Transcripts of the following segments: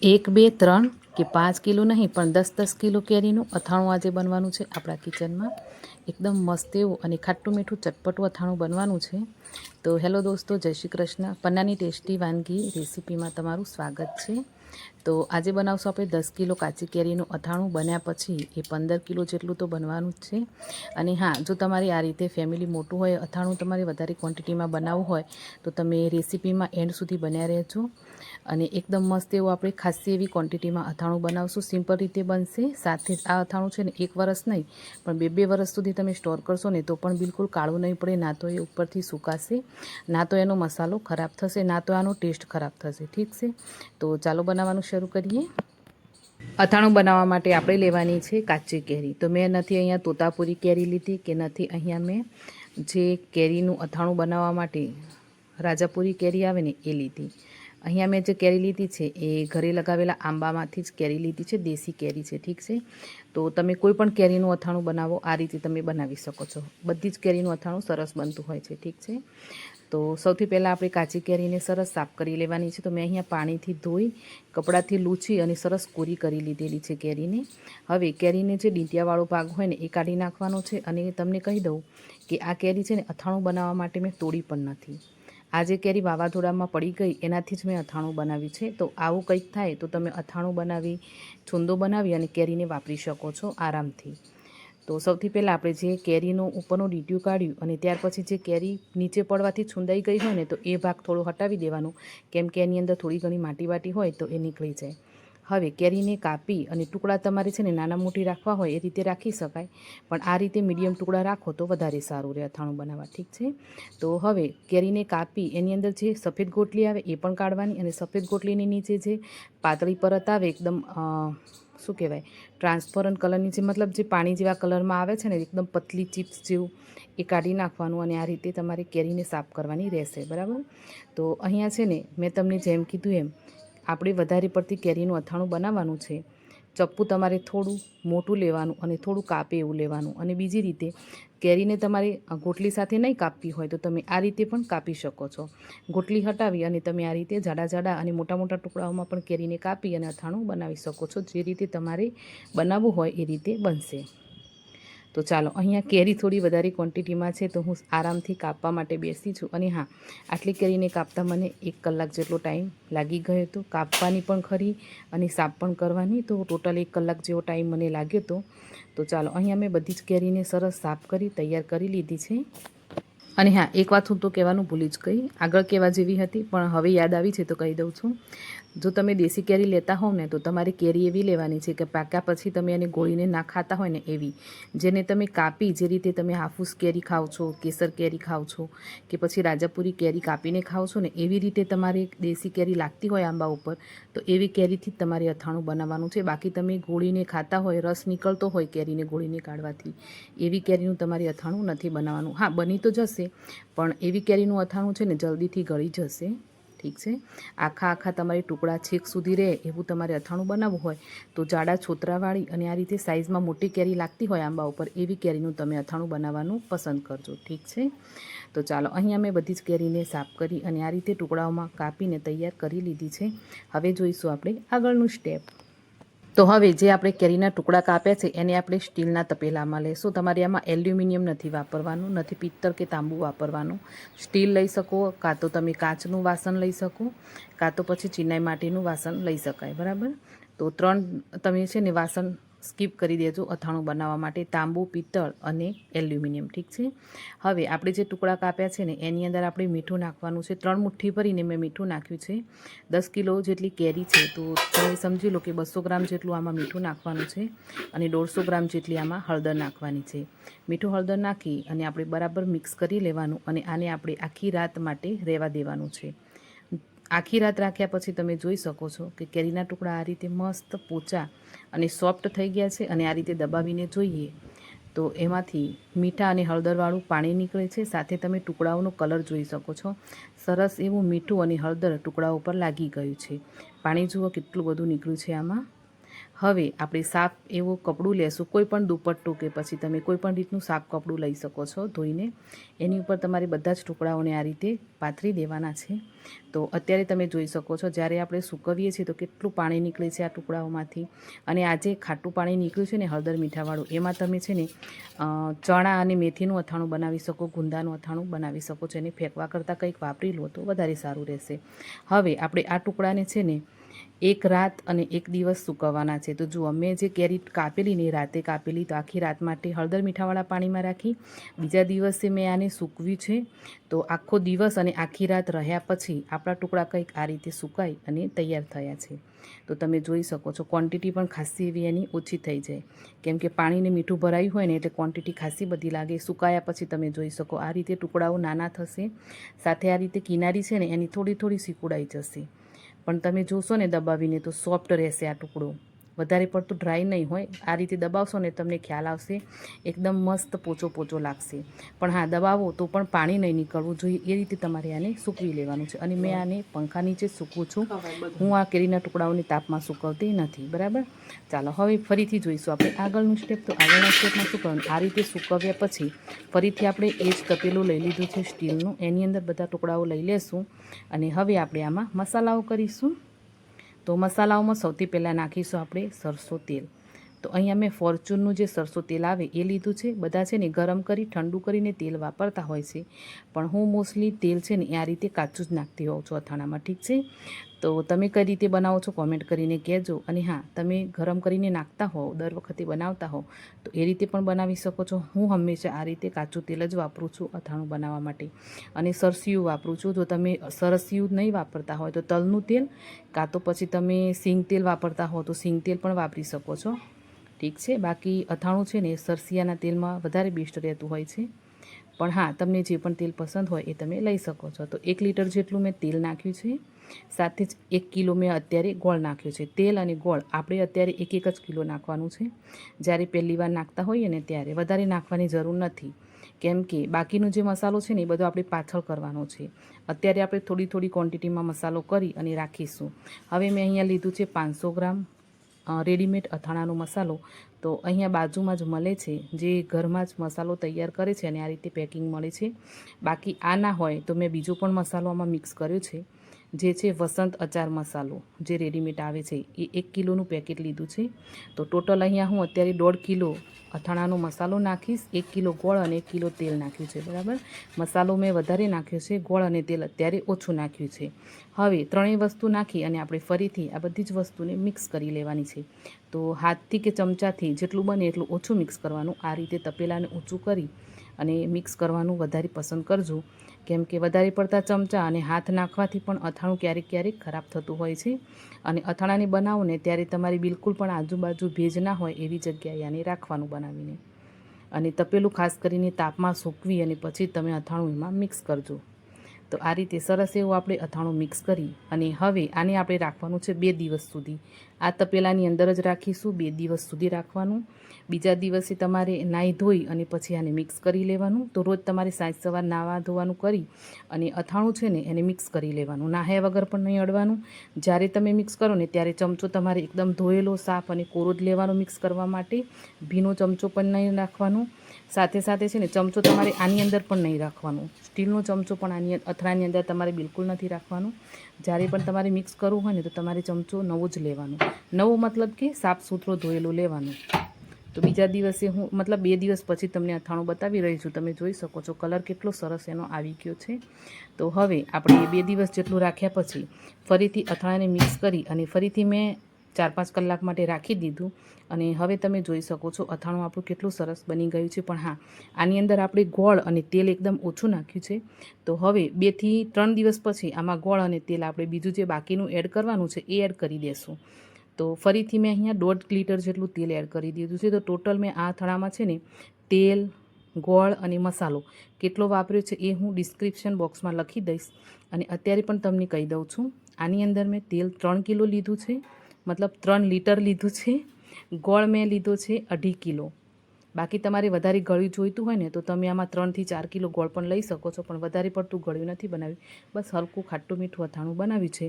એક બે ત્રણ કે 5 કિલો નહીં પણ 10-10 કિલો કેરીનું અથાણું આજે બનવાનું છે આપણા કિચનમાં. એકદમ મસ્ત એવું અને ખાટું મીઠું ચટપટું અથાણું બનવાનું છે. તો હેલો દોસ્તો, જય શ્રી કૃષ્ણ. પન્નાની ટેસ્ટી વાનગી રેસીપીમાં તમારું સ્વાગત છે. તો આજે બનાવશું આપણે 10 કિલો કાચી કેરીનું અથાણું. બન્યા પછી એ 15 કિલો જેટલું તો બનવાનું જ છે. અને હા, જો તમારી આ રીતે ફેમિલી મોટું હોય, અથાણું તમારે વધારે ક્વોન્ટિટીમાં બનાવવું હોય તો તમે રેસીપીમાં એન્ડ સુધી બન્યા રહેજો. અને એકદમ મસ્ત એવું આપણે ખાસી એવી ક્વોન્ટિટીમાં અથાણું બનાવશું. સિમ્પલ રીતે બનશે. સાથે આ અથાણું છે ને 1 વર્ષ નહીં પણ 2-2 વર્ષ સુધી તમે સ્ટોર કરશો ને તો પણ બિલકુલ કાળું નહીં પડે. ના તો એ ઉપરથી સુકાશે, ના તો એનો મસાલો ખરાબ થશે, ના તો આનો ટેસ્ટ ખરાબ થશે. ઠીક છે, તો ચાલો બનાવવાનું શરૂ કરીએ. અથાણું બનાવવા માટે આપણે લેવાની છે કાચી કેરી. તો મેં નથી અહીંયા તોતાપુરી કેરી લીધી કે નથી અહીંયા મેં જે કેરીનું અથાણું બનાવવા માટે રાજાપુરી કેરી આવે ને એ લીધી. અહીંયા મેં જે કેરી લીધી છે એ ઘરે લગાવેલા આંબામાંથી જ કેરી લીધી છે. દેશી કેરી છે. ઠીક છે, તો તમે કોઈ પણ કેરીનું અથાણું બનાવો આ રીતે તમે બનાવી શકો છો. બધી જ કેરીનું અથાણું સરસ બનતું હોય છે. ઠીક છે, તો સૌથી પહેલાં આપણે કાચી કેરીને સરસ સાફ કરી લેવાની છે. તો મેં અહીંયા પાણીથી ધોઈ કપડાથી લૂછી અને સરસ કોરી કરી લીધેલી છે કેરીને. હવે કેરીને જે ડીંટિયાવાળો ભાગ હોય ને એ કાઢી નાખવાનો છે. અને તમને કહી દઉં કે આ કેરી છે ને અથાણું બનાવવા માટે મેં તોડી પણ નથી. આ જે કેરી વાવાઝોડામાં પડી ગઈ એનાથી જ મેં અથાણું બનાવ્યું છે. તો આવું કંઈક થાય તો તમે અથાણું બનાવી, છૂંદો બનાવી અને કેરીને વાપરી શકો છો આરામથી. તો સૌથી પહેલાં આપણે જે કેરીનું ઉપરનું ડીંટિયું કાઢ્યું અને ત્યાર પછી જે કેરી નીચે પડવાથી છૂંદાઈ ગઈ હોય ને તો એ ભાગ થોડો હટાવી દેવાનો, કેમ કે એની અંદર થોડી ઘણી માટી વાટી હોય તો એ નીકળી જાય. હવે કેરીને કાપી અને ટુકડા તમારે છે ને નાના મોટી રાખવા હોય એ રીતે રાખી શકાય, પણ આ રીતે મીડિયમ ટુકડા રાખો તો વધારે સારું રહે અથાણું બનાવવા. ઠીક છે, તો હવે કેરીને કાપી એની અંદર જે સફેદ ગોટલી આવે એ પણ કાઢવાની. અને સફેદ ગોટલીની નીચે જે પાતળી પરત આવે એકદમ શું કહેવાય ટ્રાન્સપરન્ટ કલરની, જે મતલબ જે પાણી જેવા કલરમાં આવે છે ને એકદમ પતલી ચિપ્સ જેવું, એ કાઢી નાખવાનું. અને આ રીતે તમારે કેરીને સાફ કરવાની રહેશે. બરાબર, તો અહીંયા છે ને મેં તમને જેમ કીધું એમ આપણે વધારે પડતી કેરીનું અથાણું બનાવવાનું છે. ચપ્પુ તમારે થોડું મોટું લેવાનું અને થોડું કાપે એવું લેવાનું. અને બીજી રીતે કેરીને તમારે ગોટલી સાથે નહીં કાપવી હોય તો તમે આ રીતે પણ કાપી શકો છો. ગોટલી હટાવી અને તમે આ રીતે જાડા જાડા અને મોટા મોટા ટુકડાઓમાં પણ કેરીને કાપી અને અથાણું બનાવી શકો છો. જે રીતે તમારે બનાવવું હોય એ રીતે બનશે. તો ચાલો, અહીંયા કેરી થોડી વધારે ક્વોન્ટિટીમાં છે તો હું આરામથી કાપવા માટે બેસી છું. અને હા, આટલી કેરીને કાપતા મને 1 કલાક જેટલો ટાઈમ લાગી ગયો હતો. કાપવાની પણ ખરી અને સાફ પણ કરવાની, તો ટોટલ 1 કલાક જેવો ટાઈમ મને લાગ્યો હતો. તો ચાલો, અહીંયા મેં બધી જ કેરીને સરસ સાફ કરી તૈયાર કરી લીધી છે. અને હા, એક વાત હું તો કહેવાનું ભૂલી જ ગઈ, આગળ કહેવા જેવી હતી પણ હવે યાદ આવી છે તો કહી દઉં છું. જો તમે દેશી કેરી લેતા હોવ ને તો તમારી કેરી એવી લેવાની છે કે પાક્યા પછી તમે એને ગોળીને ના ખાતા હોય ને એવી, જેને તમે કાપી, જે રીતે તમે હાફૂસ કેરી ખાઓ છો, કેસર કેરી ખાઓ છો કે પછી રાજાપુરી કેરી કાપીને ખાઓ છો ને એવી રીતે તમારે દેશી કેરી લાગતી હોય આંબા ઉપર, તો એવી કેરીથી જ તમારે અથાણું બનાવવાનું છે. બાકી તમે ગોળીને ખાતા હોય, રસ નીકળતો હોય કેરીને ગોળીને કાઢવાથી, એવી કેરીનું તમારે અથાણું નથી બનાવવાનું. હા, બની તો જશે પણ એવી કેરીનું અથાણું છે ને જલ્દીથી ગળી જશે. ઠીક છે, આખા તમારે ટુકડા છેક સુધી રહે એવું તમારે અથાણું બનાવવું હોય તો જાડા છોતરાવાળી અને આ રીતે સાઇઝમાં મોટી કેરી લાગતી હોય આંબા ઉપર એવી કેરીનું તમે અથાણું બનાવવાનું પસંદ કરજો. ઠીક છે, તો ચાલો, અહીંયા મેં બધી જ કેરીને સાફ કરી અને આ રીતે ટુકડાઓમાં કાપીને તૈયાર કરી લીધી છે. હવે જોઈશું આપણે આગળનું સ્ટેપ. તો હવે જે આપણે કેરીના ટુકડા કાપ્યા છે એને આપણે સ્ટીલના તપેલામાં લઈશું. તમારે આમાં એલ્યુમિનિયમ નથી વાપરવાનું, નથી પિત્તળ કે તાંબુ વાપરવાનું. સ્ટીલ લઈ શકો, કાં તો તમે કાચનું વાસણ લઈ શકો, કાં તો પછી ચિનાઈ માટીનું વાસણ લઈ શકાય. બરાબર, તો 3 તમે છે ને વાસણ સ્કીપ કરી દેજો અથાણું બનાવવા માટે: તાંબુ, પિત્તળ અને એલ્યુમિનિયમ. ઠીક છે, હવે આપણે જે ટુકડા કાપ્યા છે ને એની અંદર આપણે મીઠું નાખવાનું છે. 3 મુઠ્ઠી ભરીને મેં મીઠું નાખ્યું છે. 10 કિલો જેટલી કેરી છે તો તમે સમજી લો કે 200 ગ્રામ જેટલું આમાં મીઠું નાખવાનું છે અને 150 ગ્રામ જેટલી આમાં હળદર નાખવાની છે. મીઠું હળદર નાખી અને આપણે બરાબર મિક્સ કરી લેવાનું અને આને આપણે આખી રાત માટે રહેવા દેવાનું છે. આખી રાત રાખ્યા પછી તમે જોઈ શકો છો કે કેરીના ટુકડા આ રીતે મસ્ત પોચા અને સોફ્ટ થઈ ગયા છે. અને આ રીતે દબાવીને જોઈએ તો એમાંથી મીઠા અને હળદરવાળું પાણી નીકળે છે. સાથે તમે ટુકડાઓનો કલર જોઈ શકો છો. સરસ એવું મીઠું અને હળદર ટુકડા ઉપર લાગી ગયું છે. પાણી જુઓ કેટલું બધું નીકળ્યું છે આમાં. હવે આપણે સાફ એવું કપડું લેશું, કોઈ પણ દુપટ્ટું કે પછી તમે કોઈ પણ રીતનું સાફ કપડું લઈ શકો છો ધોઈને. એની ઉપર તમારે બધા જ ટુકડાઓને આ રીતે પાથરી દેવાના છે. તો અત્યારે તમે જોઈ શકો છો જ્યારે આપણે સૂકવીએ છીએ તો કેટલું પાણી નીકળે છે આ ટુકડાઓમાંથી. અને આજે ખાટું પાણી નીકળ્યું છે ને હળદર મીઠાવાળું, એમાં તમે છે ને ચણા અને મેથીનું અથાણું બનાવી શકો, ગુંદાનું અથાણું બનાવી શકો છો. એને ફેંકવા કરતાં કંઈક વાપરી લો તો વધારે સારું રહેશે. હવે આપણે આ ટુકડાને છે ને 1 રાત અને 1 દિવસ સૂકવવાના છે. તો જુઓ, મેં જે કેરી કાપેલી ને રાતે કાપેલી, તો આખી રાત માટે હળદર મીઠાવાળા પાણીમાં રાખી, બીજા દિવસે મેં આને સૂકવ્યું છે. તો આખો દિવસ અને આખી રાત રહ્યા પછી આપણા ટુકડા કંઈક આ રીતે સુકાઈ અને તૈયાર થયા છે. તો તમે જોઈ શકો છો ક્વોન્ટિટી પણ ખાસી એવી એની ઓછી થઈ જાય, કેમ કે પાણીને મીઠું ભરાયું હોય ને એટલે ક્વોન્ટિટી ખાસી બધી લાગે. સુકાયા પછી તમે જોઈ શકો આ રીતે ટુકડાઓ નાના થશે, સાથે આ રીતે કિનારી છે ને એની થોડી થોડી સિકુડાઈ જશે. પણ તમે જોશો ને દબાવીને તો સોફ્ટ રહેશે આ ટુકડો, વધારે પડતું ડ્રાય નહીં હોય. આ રીતે દબાવશો ને તમને ખ્યાલ આવશે, એકદમ મસ્ત પોચો પોચો લાગશે. પણ હા, દબાવો તો પણ પાણી નહીં નીકળવું જોઈએ, એ રીતે તમારે આને સૂકવી લેવાનું છે. અને મેં આને પંખા નીચે સૂકવું છું, હું આ કેરીના ટુકડાઓને તાપમાં સૂકવતી નથી. બરાબર, ચાલો હવે ફરીથી જોઈશું આપણે આગળનું સ્ટેપ. તો આગળના સ્ટેપમાં શું કરવાનું, આ રીતે સૂકવ્યા પછી ફરીથી આપણે એ જ તપેલું લઈ લીધું છે સ્ટીલનું, એની અંદર બધા ટુકડાઓ લઈ લેશું. અને હવે આપણે આમાં મસાલાઓ કરીશું. તો મસાલાઓમાં સૌથી પહેલાં નાખીશું આપણે સરસો તેલ. તો અહીંયા મેં ફોર્ચ્યુનનું જે સરસો તેલ આવે એ લીધું છે. બધા છે ને ગરમ કરી ઠંડુ કરીને તેલ વાપરતા હોય છે, પણ હું મોસ્ટલી તેલ છે ને આ રીતે કાચું જ નાખતી હોઉં છું અથાણામાં. ઠીક છે, તો તમે કઈ રીતે બનાવો છો કોમેન્ટ કરીને કહેજો. અને હા, તમે ગરમ કરીને નાખતા હો દર વખતે બનાવતા હો તો એ રીતે પણ બનાવી શકો છો. હું હંમેશા આ રીતે કાચું તેલ જ વાપરું છું અથાણું બનાવવા માટે. અને સરસિયું વાપરું છું. જો તમે સરસિયું નહીં વાપરતા હોય તો તલનું તેલ, કાં તો પછી તમે સિંગ તેલ વાપરતા હો તો સિંગ તેલ પણ વાપરી શકો છો. ઠીક છે, બાકી અથાણું છે ને સરસિયાના તેલમાં વધારે બેસ્ટ રહેતું હોય છે. પણ હા, તમને જે પણ તેલ પસંદ હોય એ તમે લઈ શકો છો. તો 1 લીટર જેટલું મેં તેલ નાખ્યું છે, સાથે જ 1 કિલો મેં અત્યારે ગોળ નાખ્યો છે. તેલ અને ગોળ આપણે અત્યારે 1 જ કિલો નાખવાનું છે. જ્યારે પહેલી વાર નાખતા હોઈએ ને ત્યારે વધારે નાખવાની જરૂર નથી, કેમ કે બાકીનો જે મસાલો છે ને એ બધો આપણે પાછળ કરવાનો છે. અત્યારે આપણે થોડી થોડી ક્વોન્ટિટીમાં મસાલો કરી અને રાખીશું. હવે મેં અહીંયા લીધું છે 500 ગ્રામ રેડીમેડ અથાણાનો મસાલો. તો અહીંયા બાજુમાં જ મળે છે, જે ઘરમાં જ મસાલો તૈયાર કરે છે અને આ રીતે પેકિંગ મળે છે. બાકી આ ના હોય તો મેં બીજો પણ મસાલો આમાં મિક્સ કર્યો છે, જે છે વસંત અચાર મસાલો, જે રેડીમેડ આવે છે. એ 1 કિલોનું પેકેટ લીધું છે. તો ટોટલ અહીંયા હું અત્યારે 1.5 કિલો અથાણાનો મસાલો નાખીશ. 1 કિલો ગોળ અને 1 કિલો તેલ નાખ્યું છે. બરાબર, મસાલો મેં વધારે નાખ્યો છે, ગોળ અને તેલ અત્યારે ઓછું નાખ્યું છે. હવે ત્રણેય વસ્તુ નાખી અને આપણે ફરીથી આ બધી જ વસ્તુને મિક્સ કરી લેવાની છે. તો હાથથી કે ચમચાથી જેટલું બને એટલું ઓછું મિક્સ કરવાનું. આ રીતે તપેલાને ઊંચું કરી અને મિક્સ કરવાનું વધારે પસંદ કરજો, કેમ કે વધારે પડતા ચમચા અને હાથ નાખવાથી પણ અથાણું ક્યારેક ક્યારેક ખરાબ થતું હોય છે. અને અથાણાની બનાવો ને ત્યારે તમારી બિલકુલ પણ આજુબાજુ ભેજ ના હોય એવી જગ્યાએ આને રાખવાનું બનાવીને. અને તપેલું ખાસ કરીને તાપમાં સૂકવી અને પછી તમે અથાણું એમાં મિક્સ કરજો. તો આ રીતે સરસ એવું આપણે અથાણું મિક્સ કરી અને હવે આને આપણે રાખવાનું છે 2 દિવસ સુધી. આ તપેલાની અંદર જ રાખીશું, 2 દિવસ સુધી રાખવાનું. બીજા દિવસે તમારે નાહી ધોઈ અને પછી આને મિક્સ કરી લેવાનું. તો રોજ તમારે સાંજ સવાર નાહવા ધોવાનું કરી અને અથાણું છે ને એને મિક્સ કરી લેવાનું. નાહ્યા વગર પણ નહીં અડવાનું. જ્યારે તમે મિક્સ કરો ને ત્યારે ચમચો તમારે એકદમ ધોયેલો, સાફ અને કોરો જ લેવાનો મિક્સ કરવા માટે. ભીનો ચમચો પણ નહીં રાખવાનો. સાથે સાથે છે ને ચમચો તમારે આની અંદર પણ નહીં રાખવાનો. સ્ટીલનો ચમચો પણ આની અથાણાની અંદર તમારે બિલકુલ નથી રાખવાનો. જ્યારે પણ તમારે મિક્સ કરવું હોય ને તો તમારે ચમચો નવો જ લેવાનો. નવો મતલબ કે સાફ સુથરો ધોયેલો લેવાનો. તો બીજા દિવસે હું મતલબ 2 દિવસ પછી તમને અથાણું બતાવી રહી છું. તમે જોઈ શકો છો કલર કેટલો સરસ એનો આવી ગયો છે. તો હવે આપણે 2 દિવસ જેટલું રાખ્યા પછી ફરીથી અથાણાને મિક્સ કરી અને ફરીથી મેં 4-5 કલાક માટે રાખી દીધું. અને હવે તમે જોઈ શકો છો અથાણું આપણું કેટલું સરસ બની ગયું છે. પણ હા, આની અંદર આપણે ગોળ અને તેલ એકદમ ઓછું નાખ્યું છે. તો હવે 2 થી 3 દિવસ પછી આમાં ગોળ અને તેલ આપણે બીજું જે બાકીનું એડ કરવાનું છે એ એડ કરી દેશું. તો ફરીથી મેં અહીંયા 1.5 લીટર જેટલું તેલ એડ કરી દીધું છે. તો ટોટલ મેં આ અથાણામાં છે ને તેલ, ગોળ અને મસાલો કેટલો વાપર્યો છે એ હું ડિસ્ક્રિપ્શન બોક્સમાં લખી દઈશ. અને અત્યારે પણ તમને કહી દઉં છું, આની અંદર મેં તેલ 3 કિલો લીધું છે, મતલબ 3 લીટર લીધું છે. ગોળ મેં લીધો છે 2.5 કિલો. બાકી તમારે વધારે ગળ્યું જોઈતું હોય ને તો તમે આમાં 3 થી 4 કિલો ગોળ પણ લઈ શકો છો, પણ વધારે પડતું ગળ્યું નથી બનાવ્યું. બસ હલકું ખાટું મીઠું અથાણું બનાવ્યું છે.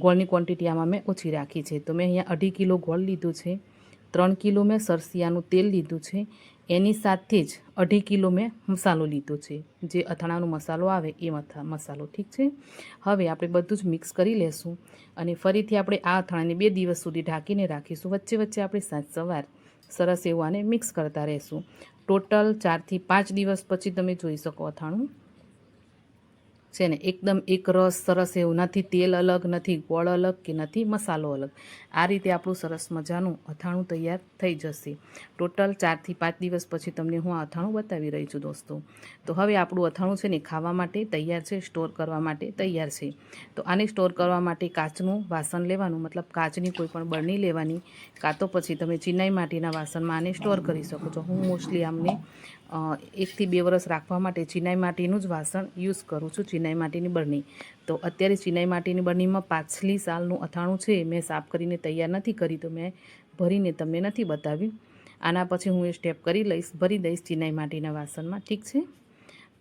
ગોળની ક્વોન્ટિટી આમાં મેં ઓછી રાખી છે. તો મેં અહીંયા 2.5 કિલો ગોળ લીધું છે. 3 કિલો મેં સરસિયાનું તેલ લીધું છે, એની સાથે જ 2.5 કિલો મેં મસાલો લીધો છે, જે અથાણાનો મસાલો આવે એ મસાલો, ઠીક છે। હવે આપણે બધું જ મિક્સ કરી લેશું અને ફરીથી આપણે આ અથાણાને 2 દિવસ સુધી ઢાંકીને રાખીશું। વચ્ચે વચ્ચે આપણે સાંજ સવાર સરસ એવું આને મિક્સ કરતા રહેશું। ટોટલ 4 થી 5 દિવસ પછી તમે જોઈ શકો અથાણું છે ને એકદમ એક રસ સરસ એવું, નથી તેલ અલગ, નથી ગોળ અલગ કે નથી મસાલો અલગ, આ રીતે આપણું સરસ મજાનું અથાણું તૈયાર થઈ જશે। ટોટલ 4 થી 5 દિવસ પછી તમને હું આ અથાણું બતાવી રહી છું દોસ્તો। તો હવે આપણું અથાણું છે ને ખાવા માટે તૈયાર છે, સ્ટોર કરવા માટે તૈયાર છે। તો આને સ્ટોર કરવા માટે કાચનું વાસણ લેવાનું, મતલબ કાચની કોઈ પણ બરણી લેવાની, કાં તો પછી તમે ચિનાઈ માટીના વાસણમાં આને સ્ટોર કરી શકો છો। હું મોસ્ટલી આમને 1 થી 2 વર્ષ રાખવા માટે ચિનાઈ માટીનું જ વાસણ યુઝ કરું છું, ચિનાઈ માટીની બરણી। તો અત્યારે ચિનાઈ માટીની બરણીમાં પાછલી સાલનું અથાણું છે, મેં સાફ કરીને તૈયાર નથી કરી, તો મેં ભરીને તમને નથી બતાવ્યું। આના પછી હું એ સ્ટેપ કરી લઈશ, ભરી દઈશ ચિનાઈ માટીના વાસણમાં, ઠીક છે।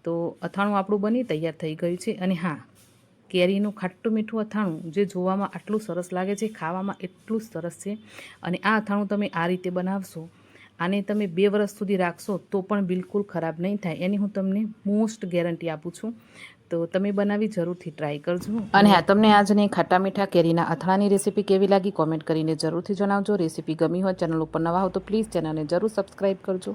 તો અથાણું આપણું બની તૈયાર થઈ ગયું છે। અને હા, કેરીનું ખાટું મીઠું અથાણું જે જોવામાં આટલું સરસ લાગે છે, ખાવામાં એટલું જ સરસ છે। અને આ અથાણું તમે આ રીતે બનાવશો, આને તમે 2 વર્ષ સુધી રાખશો તો પણ બિલકુલ ખરાબ નહીં થાય, એની હું તમને મોસ્ટ ગેરંટી આપું છું। તો તમે બનાવી જરૂરથી ટ્રાય કરજો। અને હા, તમને આજની ખાટા મીઠા કેરીના અથાણાની રેસીપી કેવી લાગી કોમેન્ટ કરીને જરૂરથી જણાવજો। રેસીપી ગમી હોય, ચેનલ ઉપર નવા હો તો પ્લીઝ ચેનલને જરૂર સબસ્ક્રાઈબ કરજો।